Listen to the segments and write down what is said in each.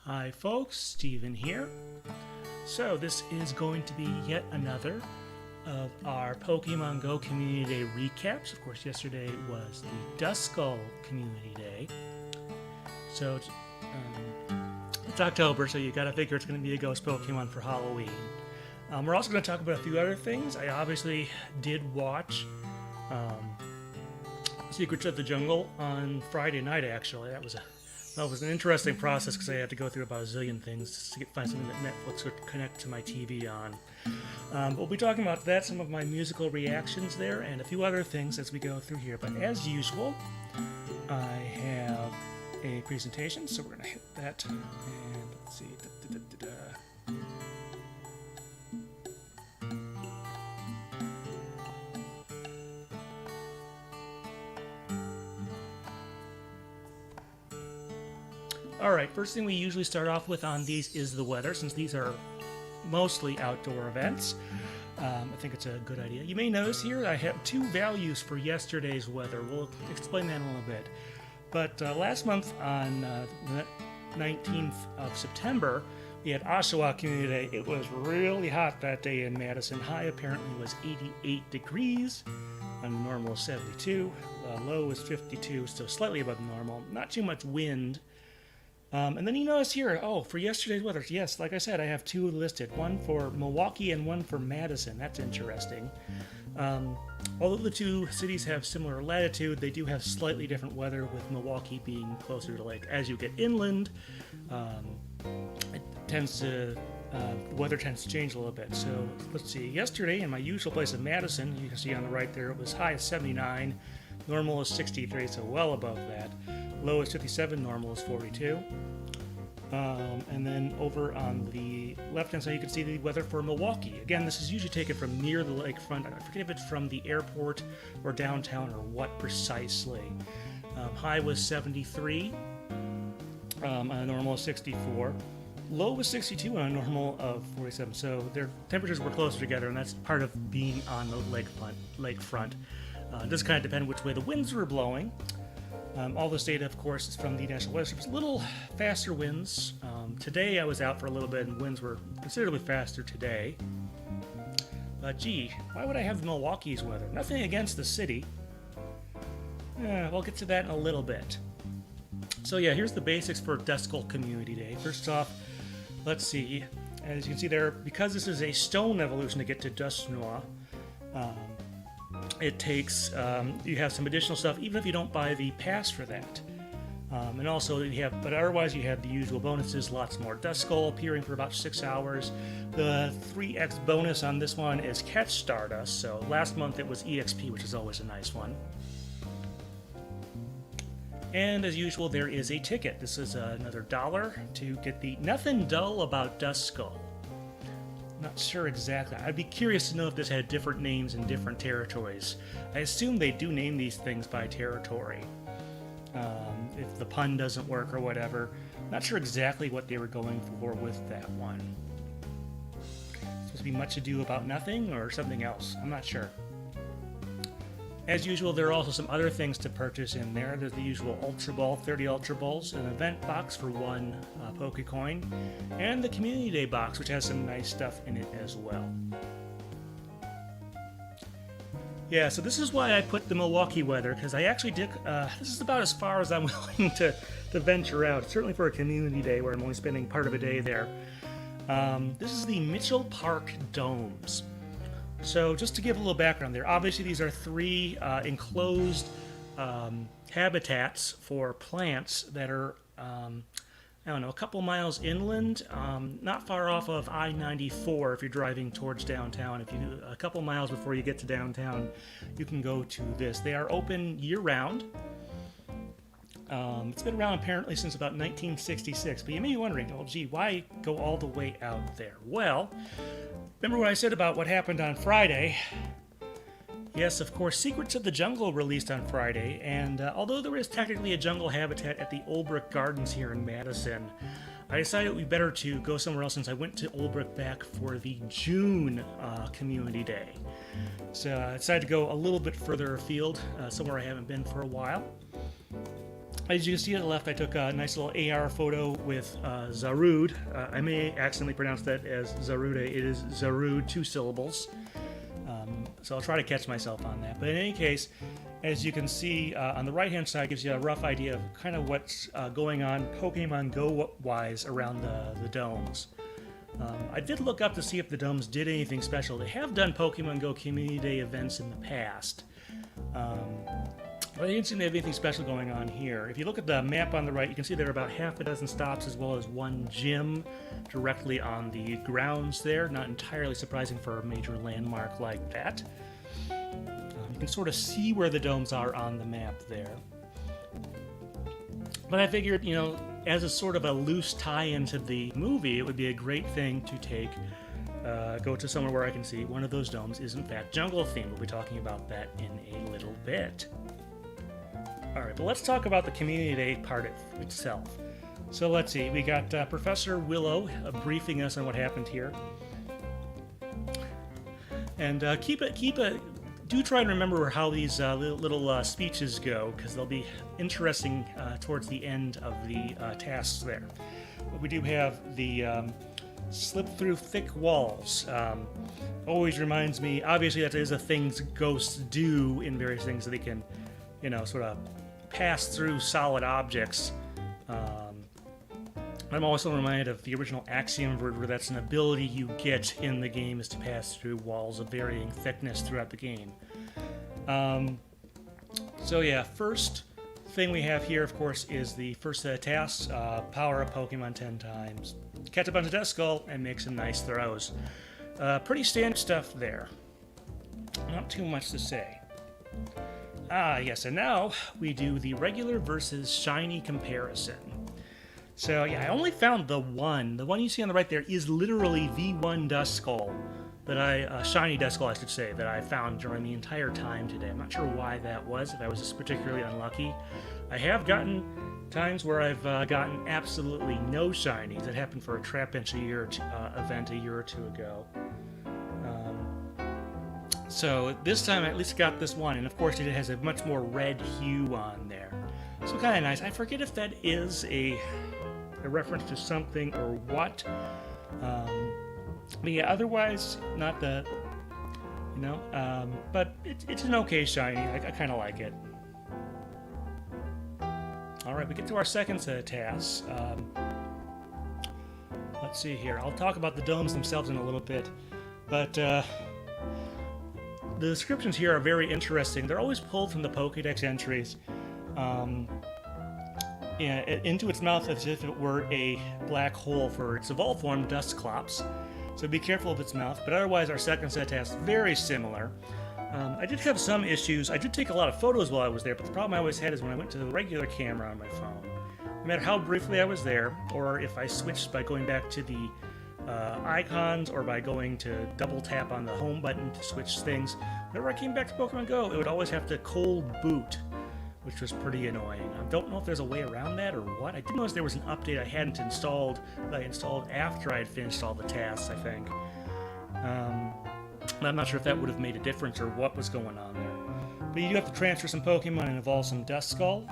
Hi folks, Steven here. So this is going to be yet another of our Pokemon Go Community Day recaps. Of course, yesterday was the Duskull Community Day. So it's October, so you gotta figure it's gonna be a ghost Pokemon for Halloween. We're also gonna talk about a few other things. I obviously did watch Secrets of the Jungle on Friday night, actually. That was an interesting process because I had to go through about a zillion things to find something that Netflix would connect to my TV on. We'll be talking about that, some of my musical reactions there, and a few other things as we go through here. But as usual, I have a presentation, so we're going to hit that. And let's see. Alright, first thing we usually start off with on these is the weather, since these are mostly outdoor events. I think it's a good idea. You may notice here I have two values for yesterday's weather. We'll explain that in a little bit. But last month on the 19th of September, we had Oshawa Community Day. It was really hot that day in Madison. High apparently was 88 degrees on normal 72. Low was 52, so slightly above normal. Not too much wind. And then you notice here, for yesterday's weather, yes, like I said, I have two listed, one for Milwaukee and one for Madison. That's interesting. Although the two cities have similar latitude, they do have slightly different weather, with Milwaukee being closer to lake. As you get inland, the weather tends to change a little bit. So let's see, yesterday in my usual place of Madison, you can see on the right there, it was high as 79, normal is 63, so well above that. Low is 57, normal is 42. And then over on the left-hand side, you can see the weather for Milwaukee. Again, this is usually taken from near the lakefront. I forget if it's from the airport or downtown or what precisely. High was 73, on a normal of 64. Low was 62 on a normal of 47. So their temperatures were closer together, and that's part of being on the lakefront. It does kind of depend which way the winds were blowing. All this data, of course, is from the National Weather Service. A little faster winds. Today I was out for a little bit, and winds were considerably faster today. Gee, why would I have Milwaukee's weather? Nothing against the city. We'll get to that in a little bit. So yeah, here's the basics for Duskull Community Day. First off, let's see. As you can see there, because this is a stone evolution to get to Duskull, it takes, you have some additional stuff, even if you don't buy the pass for that. And also, but otherwise you have the usual bonuses, lots more. Duskull appearing for about 6 hours. The 3x bonus on this one is Catch Stardust, so last month it was EXP, which is always a nice one. And as usual, there is a ticket. This is another $1 to get the Nothing Dull About Duskull. Not sure exactly. I'd be curious to know if this had different names in different territories. I assume they do name these things by territory. If the pun doesn't work or whatever. Not sure exactly what they were going for with that one. Supposed to be Much Ado About Nothing or something else. I'm not sure. As usual, there are also some other things to purchase in there. There's the usual Ultra Ball, 30 Ultra Balls, an event box for 1 Pokecoin, and the Community Day box, which has some nice stuff in it as well. Yeah, so this is why I put the Milwaukee weather, because I actually did, this is about as far as I'm willing to venture out, certainly for a Community Day where I'm only spending part of a day there. This is the Mitchell Park Domes. So just to give a little background there, obviously these are 3 enclosed habitats for plants that are, a couple miles inland, not far off of I-94 if you're driving towards downtown. If you do a couple miles before you get to downtown, you can go to this. They are open year-round. It's been around apparently since about 1966, but you may be wondering, gee, why go all the way out there? Well, remember what I said about what happened on Friday? Yes, of course, Secrets of the Jungle released on Friday, and although there is technically a jungle habitat at the Olbrich Gardens here in Madison, I decided it would be better to go somewhere else since I went to Olbrich back for the June Community Day. So I decided to go a little bit further afield, somewhere I haven't been for a while. As you can see to the left, I took a nice little AR photo with Zarude. I may accidentally pronounce that as Zarude. It is Zarude, 2 syllables. So I'll try to catch myself on that. But in any case, as you can see on the right-hand side, gives you a rough idea of kind of what's going on Pokemon Go-wise around the domes. I did look up to see if the domes did anything special. They have done Pokemon Go Community Day events in the past. But I didn't seem to have anything special going on here. If you look at the map on the right, you can see there are about half a dozen stops as well as 1 gym directly on the grounds there. Not entirely surprising for a major landmark like that. You can sort of see where the domes are on the map there. But I figured, you know, as a sort of a loose tie-in to the movie, it would be a great thing to take, go to somewhere where I can see one of those domes is in fact jungle-themed. We'll be talking about that in a little bit. Alright, but let's talk about the Community Day part itself. So let's see, we got Professor Willow briefing us on what happened here. And do try and remember how these little speeches go, because they'll be interesting towards the end of the tasks there. But we do have the slip through thick walls. Always reminds me, obviously that is a thing ghosts do in various things, so they can, you know, sort of pass through solid objects. I'm also reminded of the original Axiom Verb, where that's an ability you get in the game, is to pass through walls of varying thickness throughout the game. So yeah, first thing we have here, of course, is the first set of tasks. Power a Pokemon 10 times, catch a bunch of Duskull, and make some nice throws. Pretty standard stuff there. Not too much to say. Yes, and now we do the regular versus shiny comparison. So yeah, I only found the one. The one you see on the right there is literally the one Duskull that shiny Duskull, I should say, that I found during the entire time today. I'm not sure why that was, if I was just particularly unlucky. I have gotten times where I've gotten absolutely no shinies. That happened for a Trap Bench event a year or two ago. So this time I at least got this one, and of course it has a much more red hue on there. So kind of nice. I forget if that is a reference to something or what. But yeah, otherwise not the, you know. But it's an okay shiny. I kind of like it. All right, we get to our second set of tasks. Let's see here. I'll talk about the domes themselves in a little bit, but. The descriptions here are very interesting. They're always pulled from the Pokédex entries into its mouth as if it were a black hole for its evolved form, Dusclops. So be careful of its mouth. But otherwise, our second set of tasks very similar. I did have some issues. I did take a lot of photos while I was there, but the problem I always had is when I went to the regular camera on my phone. No matter how briefly I was there, or if I switched by going back to the icons or by going to double tap on the home button to switch things. Whenever I came back to Pokemon Go, it would always have to cold boot, which was pretty annoying. I don't know if there's a way around that or what. I did notice there was an update I hadn't installed that I installed after I had finished all the tasks, I think. I'm not sure if that would have made a difference or what was going on there. But you do have to transfer some Pokemon and evolve some Duskull.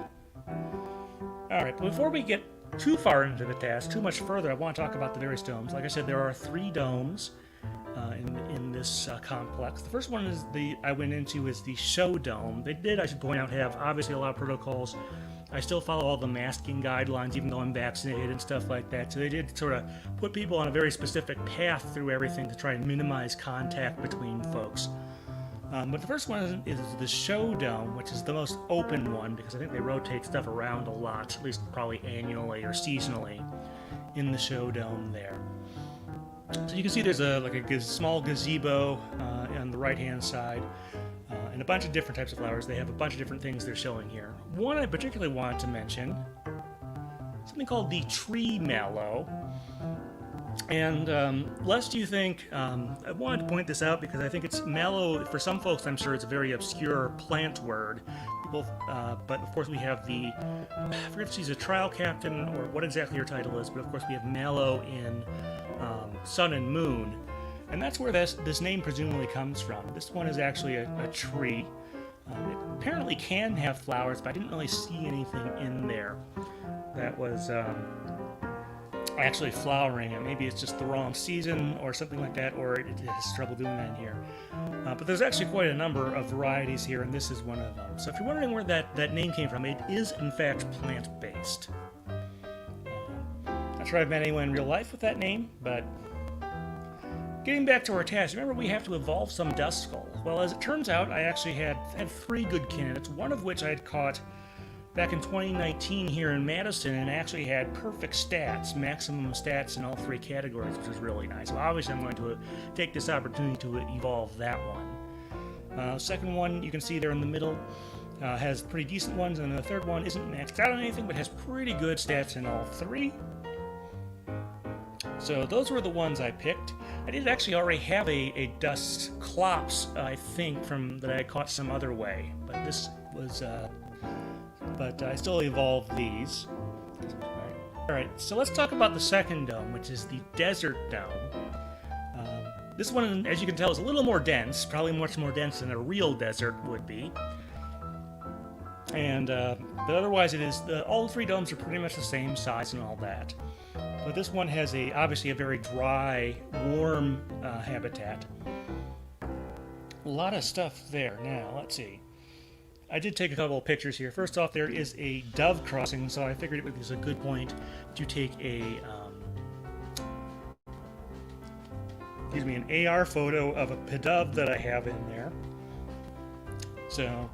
Alright, but before we get too far into the task, too much further, I want to talk about the various domes. Like I said, there are 3 domes in this complex. The first one is I went into is the show dome. They did, I should point out, have obviously a lot of protocols. I still follow all the masking guidelines, even though I'm vaccinated and stuff like that. So they did sort of put people on a very specific path through everything to try and minimize contact between folks. But the first one is the show dome, which is the most open one because I think they rotate stuff around a lot, at least probably annually or seasonally in the show dome there. So you can see there's a small gazebo on the right-hand side and a bunch of different types of flowers. They have a bunch of different things they're showing here. One I particularly wanted to mention, something called the tree mallow. And lest you think, I wanted to point this out because I think it's mallow, for some folks I'm sure it's a very obscure plant word. People, but of course we have the, I forget if she's a trial captain or what exactly her title is, but of course we have mallow in Sun and Moon. And that's where this name presumably comes from. This one is actually a tree. It apparently can have flowers, but I didn't really see anything in there that was actually flowering. And maybe it's just the wrong season or something like that, or it has trouble doing that in here. But there's actually quite a number of varieties here, and this is one of them. So if you're wondering where that name came from, it is in fact plant-based. Not sure I've met anyone in real life with that name, but getting back to our task, remember we have to evolve some Duskull. Well, as it turns out, I actually had 3 good candidates, one of which I had caught back in 2019 here in Madison, and actually had perfect stats, maximum stats in all 3 categories, which is really nice. So obviously I'm going to take this opportunity to evolve that one. Second one, you can see there in the middle, has pretty decent ones, and the third one isn't maxed out on anything, but has pretty good stats in all 3. So those were the ones I picked. I did actually already have a Duskull, I think, from that I caught some other way, but this was, but I still evolved these. Alright, so let's talk about the second dome, which is the Desert Dome. This one, as you can tell, is a little more dense, probably much more dense than a real desert would be. And, but otherwise it is, all 3 domes are pretty much the same size and all that. But this one has obviously a very dry, warm habitat. A lot of stuff there. Now, let's see. I did take a couple of pictures here. First off, there is a dove crossing, so I figured it was a good point to take an AR photo of a dove that I have in there. So,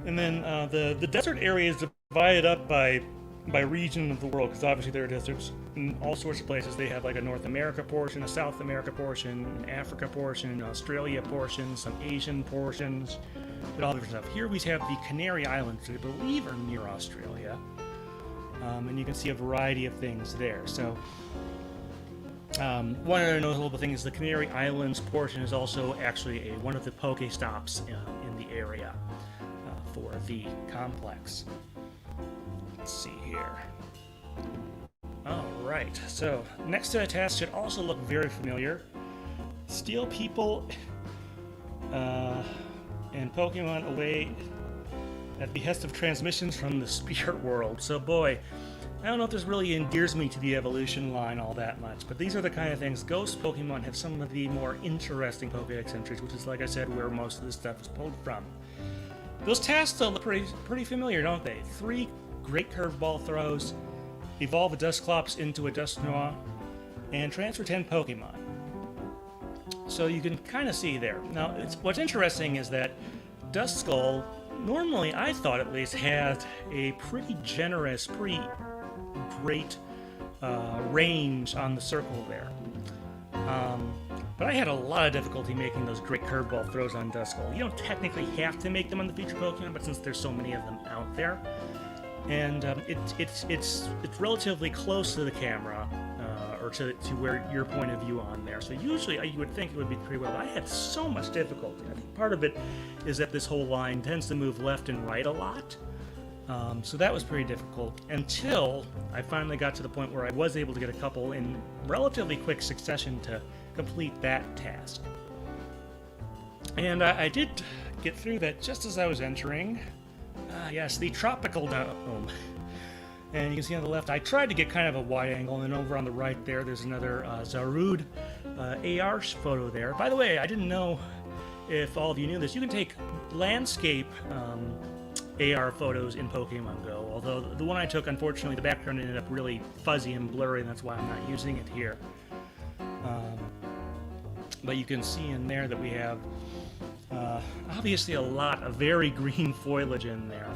and then the desert area is divided up by region of the world, because obviously there are deserts in all sorts of places. They have like a North America portion, a South America portion, an Africa portion, an Australia portion, some Asian portions, and all different stuff. Here we have the Canary Islands, which I believe are near Australia, and you can see a variety of things there. So one other notable thing is the Canary Islands portion is also actually one of the Pokestops in the area for the complex. Let's see here. Alright, so next to the task should also look very familiar. Steal people and Pokemon away at the behest of transmissions from the spirit world. So boy, I don't know if this really endears me to the evolution line all that much, but these are the kind of things. Ghost Pokemon have some of the more interesting Pokedex entries, which is, like I said, where most of this stuff is pulled from. Those tasks look pretty familiar, don't they? 3 great curveball throws, evolve a Dusclops into a Dusknoir, and transfer 10 Pokemon. So you can kind of see there. Now, what's interesting is that Duskull, normally, I thought at least, had a pretty generous, pretty great range on the circle there. But I had a lot of difficulty making those great curveball throws on Duskull. You don't technically have to make them on the featured Pokemon, but since there's so many of them out there, and it's relatively close to the camera, or to where your point of view on there. So usually you would think it would be pretty well. But I had so much difficulty. I think part of it is that this whole line tends to move left and right a lot. So that was pretty difficult until I finally got to the point where I was able to get a couple in relatively quick succession to complete that task. And I did get through that just as I was entering. Yes, the Tropical Dome. And you can see on the left, I tried to get kind of a wide angle, and over on the right there's another Zarude AR photo there. By the way, I didn't know if all of you knew this. You can take landscape AR photos in Pokemon Go, although the one I took, unfortunately, the background ended up really fuzzy and blurry, and that's why I'm not using it here. But you can see in there that we have obviously a lot of very green foliage in there.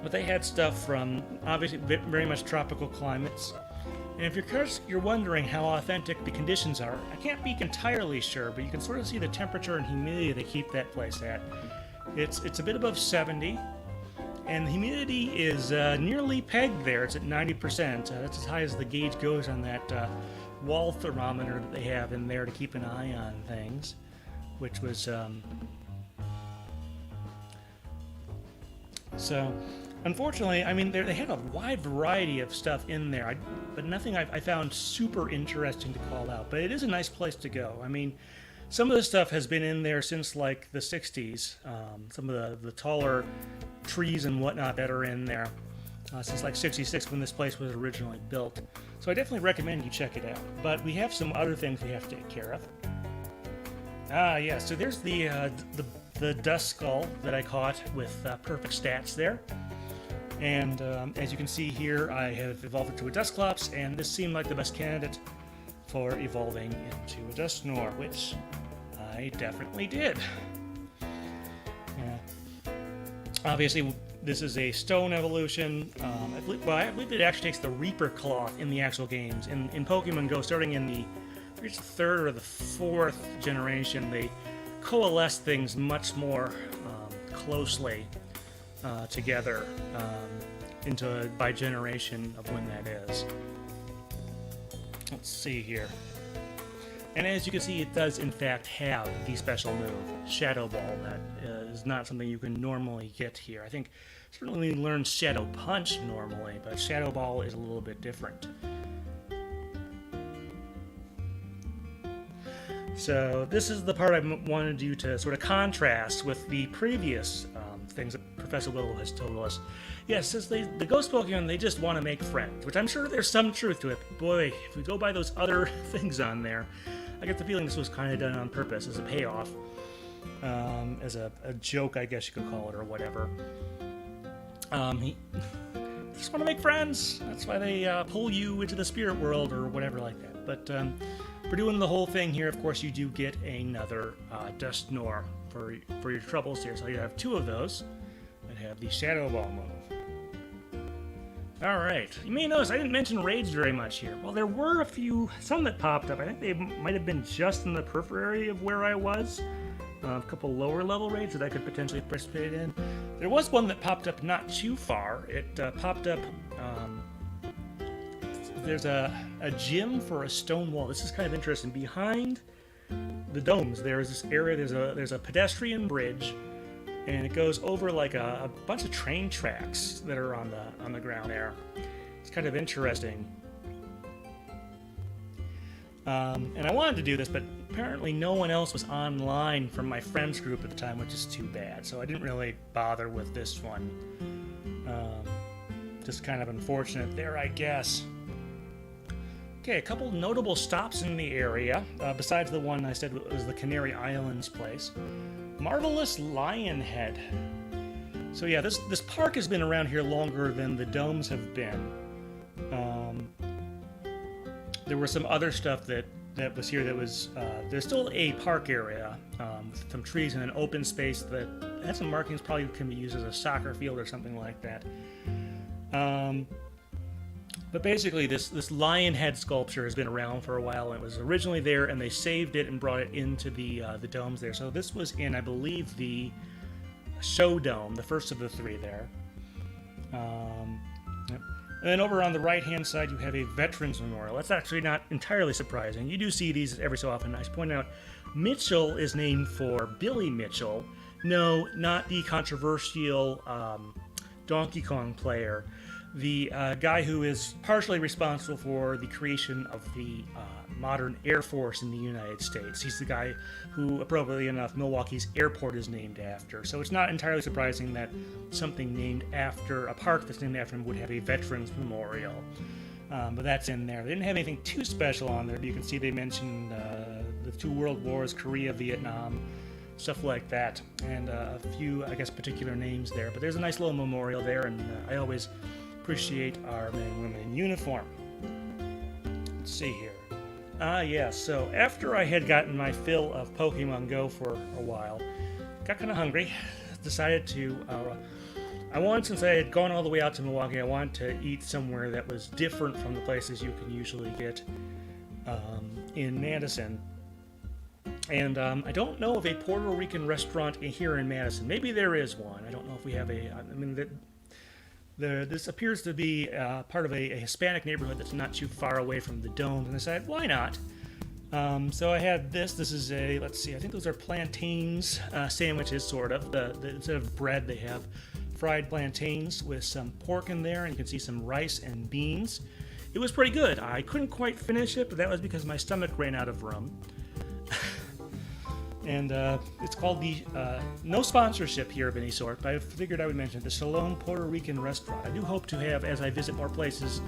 But they had stuff from obviously very much tropical climates. And if you're wondering how authentic the conditions are, I can't be entirely sure, but you can sort of see the temperature and humidity they keep that place at. It's a bit above 70, and the humidity is nearly pegged there. It's at 90%. That's as high as the gauge goes on that wall thermometer that they have in there to keep an eye on things, which was so. Unfortunately, I mean, they had a wide variety of stuff in there, but nothing I found super interesting to call out. But it is a nice place to go. I mean, Some of this stuff has been in there since like the 60s. Some of the taller trees and whatnot that are in there since like 66 when this place was originally built. So I definitely recommend you check it out. But we have some other things we have to take care of. Yeah, so there's the Duskull that I caught with perfect stats there. And as you can see here, I have evolved it to a Dusclops, and this seemed like the best candidate for evolving into a Dusknoir, which I definitely did. Obviously, this is a stone evolution. I believe it actually takes the Reaper Cloth in the actual games. In Pokemon Go, starting in the third or the fourth generation, they coalesce things much more closely together by generation of when that is. Let's see here. And as you can see, it does in fact have the special move, Shadow Ball. That is not something you can normally get here. I think certainly we learn Shadow Punch normally, but Shadow Ball is a little bit different. So this is the part I wanted you to sort of contrast with the previous things that Professor Willow has told us. Yes, since the Ghost Pokemon, they just want to make friends, which I'm sure there's some truth to it. But boy, if we go by those other things on there, I get the feeling this was kind of done on purpose as a payoff, as a joke, I guess you could call it, or whatever. They just want to make friends. That's why they pull you into the spirit world or whatever like that. But for doing the whole thing here, of course, you do get another Dusknoir for your troubles here. So you have two of those that have the Shadow Ball move. Alright, you may notice I didn't mention raids very much here. Well, there were some that popped up. I think they might have been just in the periphery of where I was. A couple lower level raids that I could potentially participate in. There was one that popped up not too far. It popped up, there's a gym for a stone wall. This is kind of interesting. Behind the domes, there is this area, there's a pedestrian bridge, and it goes over like a bunch of train tracks that are on the ground there. It's kind of interesting. And I wanted to do this, but apparently no one else was online from my friends group at the time, which is too bad. So I didn't really bother with this one. Just kind of unfortunate there, I guess. Okay, a couple notable stops in the area, besides the one I said was the Canary Islands place. Marvelous Lionhead. So yeah, this park has been around here longer than the domes have been. There was some other stuff that was here that was, there's still a park area with some trees and an open space that had some markings, probably can be used as a soccer field or something like that. But basically this lion head sculpture has been around for a while, and it was originally there, and they saved it and brought it into the domes there. So this was in, I believe, the show dome, the first of the three there. Yep. And then over on the right-hand side, you have a Veterans Memorial. That's actually not entirely surprising. You do see these every so often. I should point out, Mitchell is named for Billy Mitchell. No, not the controversial Donkey Kong player. The guy who is partially responsible for the creation of the modern Air Force in the United States. He's the guy who, appropriately enough, Milwaukee's airport is named after. So it's not entirely surprising that something named after, a park that's named after him would have a Veterans Memorial. But that's in there. They didn't have anything too special on there, but you can see they mentioned the two world wars, Korea, Vietnam, stuff like that, and a few, I guess, particular names there. But there's a nice little memorial there, and I always appreciate our men and women in uniform. Let's see here. Yeah, so after I had gotten my fill of Pokemon Go for a while, got kind of hungry, decided to, since I had gone all the way out to Milwaukee, I wanted to eat somewhere that was different from the places you can usually get in Madison. And I don't know of a Puerto Rican restaurant here in Madison. Maybe there is one. I don't know if we have this appears to be part of a Hispanic neighborhood that's not too far away from the domes, and I decided, why not? So I had this. This is a, let's see, I think those are plantains sandwiches, sort of. Instead of bread, they have fried plantains with some pork in there, and you can see some rice and beans. It was pretty good. I couldn't quite finish it, but that was because my stomach ran out of room. And it's called the, no sponsorship here of any sort, but I figured I would mention it, the Salone Puerto Rican Restaurant. I do hope to have, as I visit more places,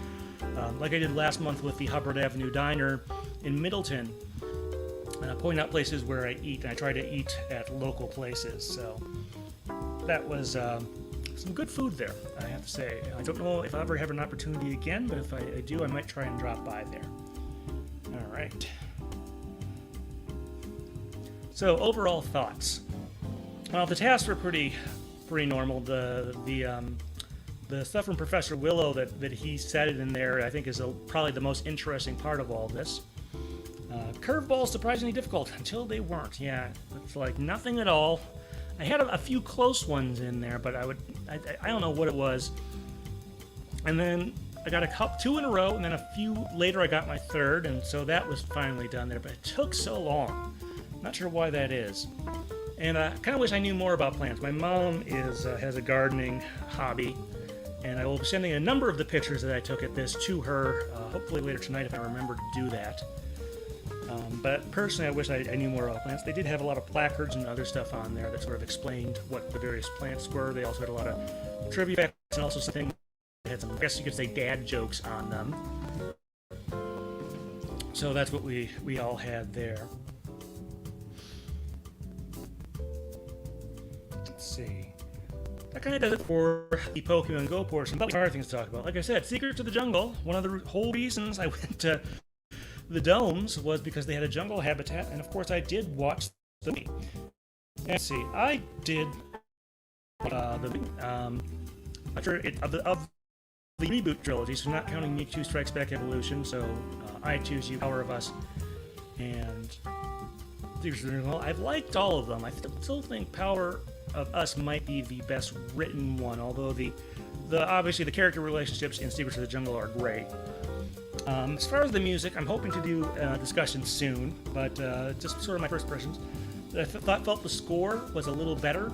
like I did last month with the Hubbard Avenue Diner in Middleton, point out places where I eat, and I try to eat at local places. So that was some good food there, I have to say. I don't know if I'll ever have an opportunity again, but if I do, I might try and drop by there. All right. So overall thoughts. Well, the tasks were pretty normal. The stuff from Professor Willow that he said in there, I think, is probably the most interesting part of all this. Curveballs surprisingly difficult until they weren't. Yeah, it's like nothing at all. I had a few close ones in there, but I don't know what it was. And then I got two in a row, and then a few later I got my third, and so that was finally done there. But it took so long. Not sure why that is. And I kind of wish I knew more about plants. My mom has a gardening hobby, and I will be sending a number of the pictures that I took at this to her, hopefully later tonight if I remember to do that. But personally, I wish I knew more about plants. They did have a lot of placards and other stuff on there that sort of explained what the various plants were. They also had a lot of trivia facts and also something that had some, I guess you could say, dad jokes on them. So that's what we all had there. Let's see. That kind of does it for the Pokemon Go portion. But we have other things to talk about. Like I said, Secrets of the Jungle. One of the whole reasons I went to the domes was because they had a jungle habitat, and of course I did watch the movie. Let's see, I did of the reboot trilogy, so not counting Mewtwo Strikes Back Evolution, so I Choose You, Power of Us, and well, I've liked all of them. I still think Power of Us might be the best written one, although the obviously the character relationships in Secrets of the Jungle are great. As far as the music, I'm hoping to do a discussion soon, but just sort of my first impressions. I felt the score was a little better,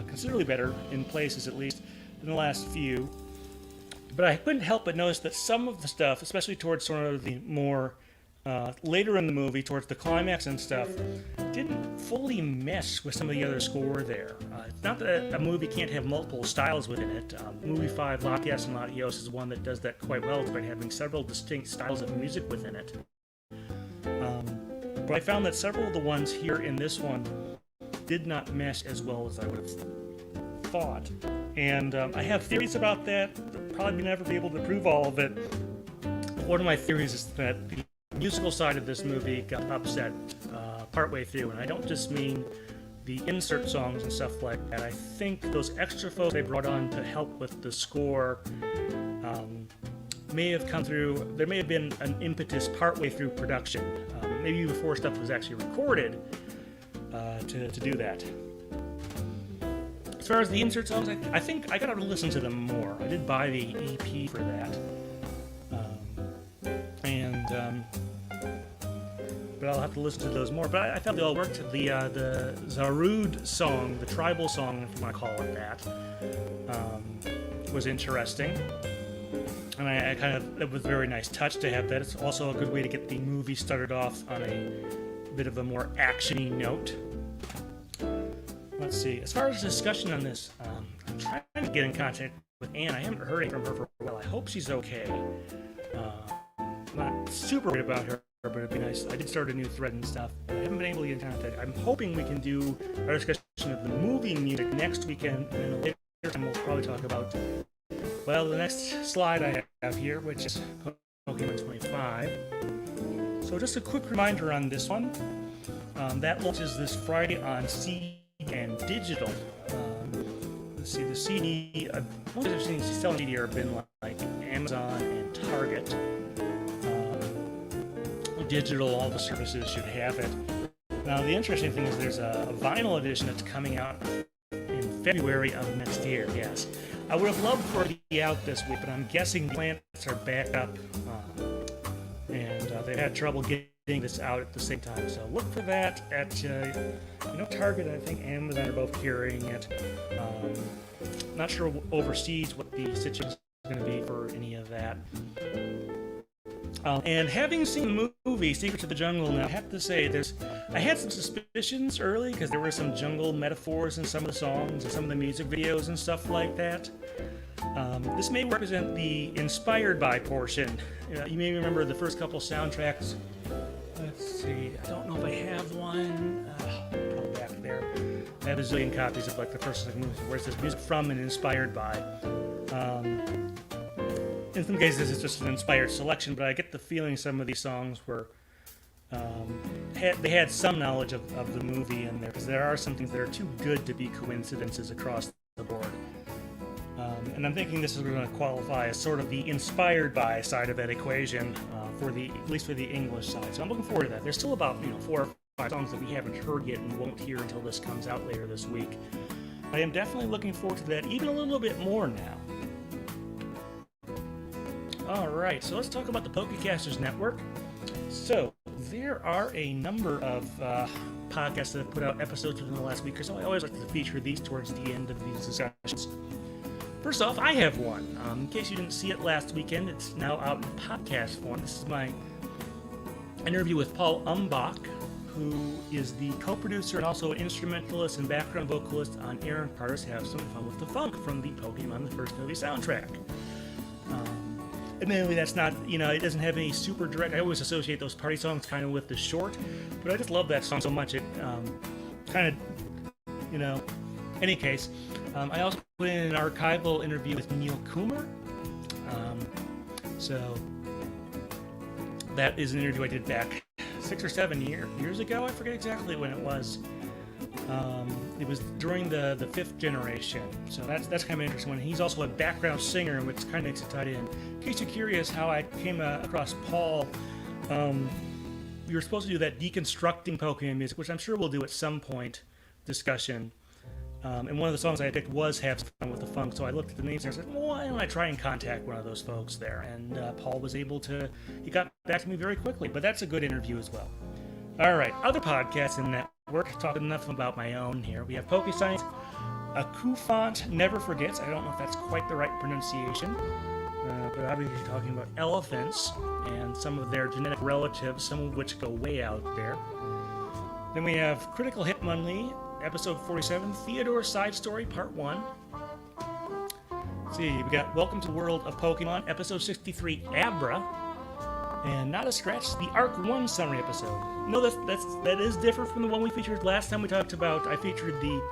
considerably better in places at least, than the last few. But I couldn't help but notice that some of the stuff, especially towards sort of the more later in the movie, towards the climax and stuff, didn't fully mesh with some of the other score there. It's not that a movie can't have multiple styles within it. Movie 5, Latias and Latios, is one that does that quite well by having several distinct styles of music within it. But I found that several of the ones here in this one did not mesh as well as I would have thought. And I have theories about that. Probably never be able to prove all of it. One of my theories is that the musical side of this movie got upset partway through, and I don't just mean the insert songs and stuff like that. I think those extra folks they brought on to help with the score may have come through. There may have been an impetus partway through production, maybe before stuff was actually recorded, to do that. As far as the insert songs, I think I gotta listen to them more. I did buy the EP for that, but I'll have to listen to those more. But I thought they all worked. The Zarude song, the tribal song, if you want to call it that, was interesting. And it was a very nice touch to have that. It's also a good way to get the movie started off on a bit of a more action-y note. Let's see. As far as discussion on this, I'm trying to get in contact with Anne. I haven't heard anything from her for a while. I hope she's okay. I'm not super worried about her, but it'd be nice. I did start a new thread and stuff. I haven't been able to get in contact. I'm hoping we can do our discussion of the movie music next weekend, and then a later time we'll probably talk about, well, the next slide I have here, which is Pokemon 25. So just a quick reminder on this one. That launches this Friday on CD and digital. Let's see, the CD, most I've seen selling CD have been like Amazon and Target. Digital, all the services should have it. Now, the interesting thing is there's a vinyl edition that's coming out in February of next year, yes. I would have loved for it to be out this week, but I'm guessing the plants are backed up, and they've had trouble getting this out at the same time. So look for that at, Target, I think Amazon are both carrying it. Not sure overseas what the situation is going to be for any of that. And having seen the movie Secrets of the Jungle, now I have to say, I had some suspicions early because there were some jungle metaphors in some of the songs and some of the music videos and stuff like that. This may represent the inspired by portion. You may remember the first couple soundtracks. Let's see, I don't know if I have one. Probably back there. I have a zillion copies of like the first movie where it says music from and inspired by. In some cases, it's just an inspired selection, but I get the feeling some of these songs were they had some knowledge of the movie in there, because there are some things that are too good to be coincidences across the board. And I'm thinking this is going to qualify as sort of the inspired by side of that equation, at least for the English side. So I'm looking forward to that. There's still about 4 or 5 songs that we haven't heard yet and won't hear until this comes out later this week. I am definitely looking forward to that even a little bit more now. Alright, so let's talk about the Pokecasters Network. So, there are a number of podcasts that have put out episodes within the last week or so. I always like to feature these towards the end of these discussions. First off, I have one. In case you didn't see it last weekend, it's now out in podcast form. This is my interview with Paul Umbach, who is the co-producer and also an instrumentalist and background vocalist on Aaron Carter's Have Some Fun with the Funk from the Pokemon the First Movie soundtrack. Admittedly, that's not, it doesn't have any super direct. I always associate those party songs kind of with the short, but I just love that song so much. It kind of, any case. I also put in an archival interview with Neil Coomer. So that is an interview I did back 6 or 7 years ago. I forget exactly when it was. It was during the 5th generation, so that's kind of interesting one. He's also a background singer, which kind of makes it tied in. In case you're curious how I came across Paul, we were supposed to do that deconstructing Pokemon music, which I'm sure we'll do at some point, discussion. And one of the songs I picked was Have Some Fun with the Funk, so I looked at the names and I said, well, why don't I try and contact one of those folks there? And Paul was able to, he got back to me very quickly, but that's a good interview as well. Alright, other podcasts in that network, talking enough about my own here. We have PokeScience, Akufant Never Forgets. I don't know if that's quite the right pronunciation, but obviously talking about elephants and some of their genetic relatives, some of which go way out there. Then we have Critical Hit Monthly, episode 47, Theodore's Side Story, part 1. Let's see, we got Welcome to the World of Pokemon, episode 63, Abra. And Not a Scratch, the Arc 1 summary episode. No, that is different from the one we featured last time we talked about. I featured the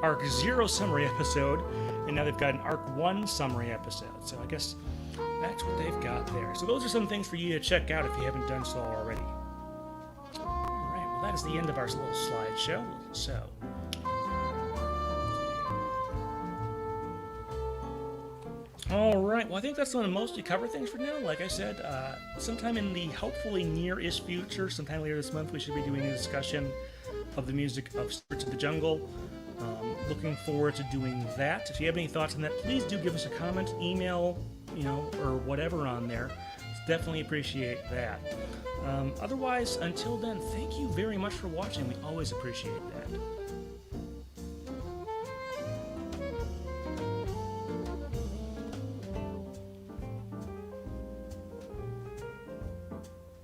Arc 0 summary episode, and now they've got an Arc 1 summary episode. So I guess that's what they've got there. So those are some things for you to check out if you haven't done so already. Alright, well that is the end of our little slideshow. So, alright, well I think that's going to mostly cover things for now. Like I said, sometime in the hopefully near-ish future, sometime later this month, we should be doing a discussion of the music of Secrets of the Jungle. Looking forward to doing that. If you have any thoughts on that, please do give us a comment, email, or whatever on there. Definitely appreciate that. Otherwise, until then, thank you very much for watching. We always appreciate that.